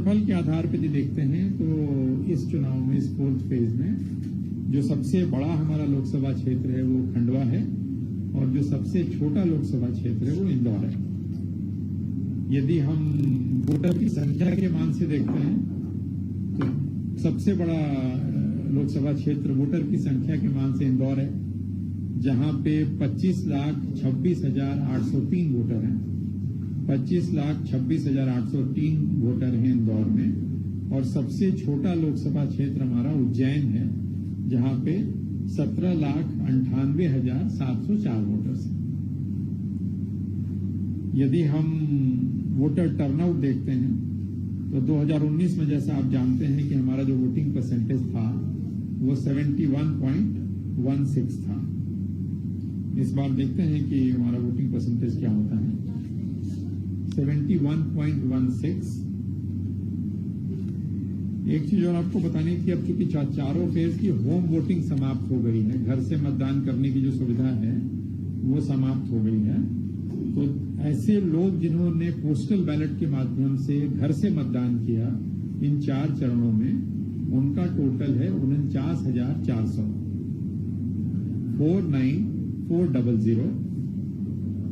क्षेत्रफल के आधार पर यदि देखते हैं तो इस चुनाव में, इस 4th फेज में, जो सबसे बड़ा हमारा लोकसभा क्षेत्र है वो खंडवा है और जो सबसे छोटा लोकसभा क्षेत्र है वो इंदौर है। यदि हम वोटर की संख्या के मान से देखते हैं तो सबसे बड़ा लोकसभा क्षेत्र वोटर की संख्या के मान से इंदौर है, जहां पे 25,26,803 वोटर हैं। 25,26,803 वोटर हैं इंदौर में। और सबसे छोटा लोकसभा क्षेत्र हमारा उज्जैन है, जहां पे 17,98,704 वोटर्स हैं। यदि हम वोटर टर्नआउट देखते हैं तो 2019 में, जैसा आप जानते हैं कि हमारा जो वोटिंग परसेंटेज था वो 71.16 था। इस बार देखते हैं कि हमारा वोटिंग परसेंटेज क्या होता है। 71.16। एक चीज और आपको बतानी थी, अब चूंकि चारों फेज की होम वोटिंग समाप्त हो गई है, घर से मतदान करने की जो सुविधा है वो समाप्त हो गई है, तो ऐसे लोग जिन्होंने पोस्टल बैलेट के माध्यम से घर से मतदान किया इन 4 चरणों में, उनका टोटल है 49,400, 49,400।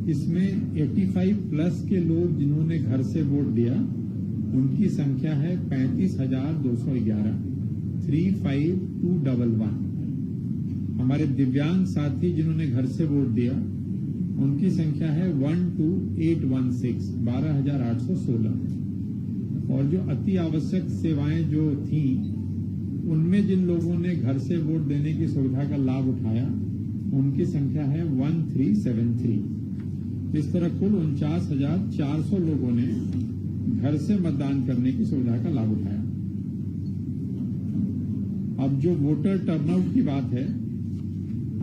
इसमें 85 प्लस के लोग जिन्होंने घर से वोट दिया उनकी संख्या है 35,211, 35,211। हमारे दिव्यांग साथी जिन्होंने घर से वोट दिया उनकी संख्या है 12,816, 12,816। और जो अति आवश्यक सेवाएं जो थी उनमें जिन लोगों ने घर से वोट देने की सुविधा का लाभ उठाया उनकी संख्या है 1373। इस तरह कुल 49,400 लोगों ने घर से मतदान करने की सुविधा का लाभ उठाया। अब जो वोटर टर्नआउट की बात है,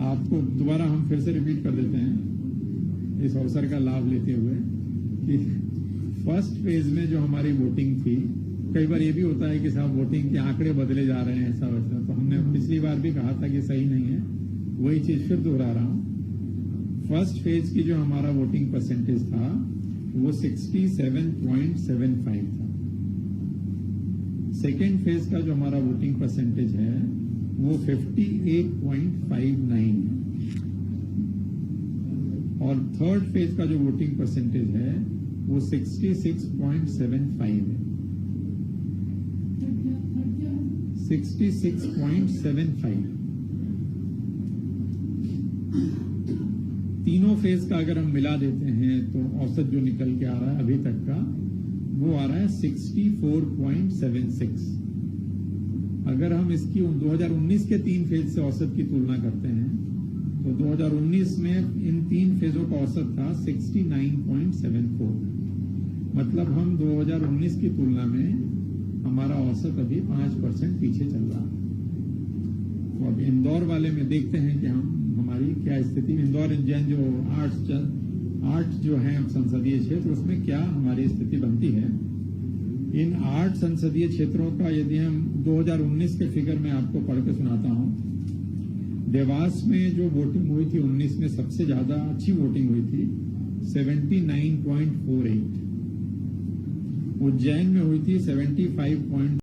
आपको दोबारा हम फिर से रिपीट कर देते हैं इस अवसर का लाभ लेते हुए कि फर्स्ट फेज में जो हमारी वोटिंग थी, कई बार ये भी होता है कि साहब वोटिंग के आंकड़े बदले जा रहे हैं, ऐसा वैसा, तो हमने पिछली बार भी कहा था कि सही नहीं है, वही चीज फिर दोहरा रहा हूं। फर्स्ट फेज की जो हमारा वोटिंग परसेंटेज था वो 67.75 था। सेकेंड फेज का जो हमारा वोटिंग परसेंटेज है वो 58.59 है। और थर्ड फेज का जो वोटिंग परसेंटेज है वो 66.75 है। 66.75। तीनों फेज का अगर हम मिला देते हैं तो औसत जो निकल के आ रहा है अभी तक का वो आ रहा है 64.76। अगर हम इसकी 2019 के 3 फेज से औसत की तुलना करते हैं तो 2019 में इन 3 फेजों का औसत था 69.74। मतलब हम 2019 की तुलना में हमारा औसत अभी 5% पीछे चल रहा है। तो अब इंदौर वाले में देखते हैं कि हमारी क्या स्थिति। इंदौर उज्जैन जो 8 जो है संसदीय क्षेत्र, उसमें क्या हमारी स्थिति बनती है। इन 8 संसदीय क्षेत्रों का यदि हम 2019 के फिगर में आपको पढ़ के सुनाता हूं। देवास में जो वोटिंग हुई थी 19 में सबसे ज्यादा अच्छी वोटिंग हुई थी 79.48। उज्जैन में हुई थी 75.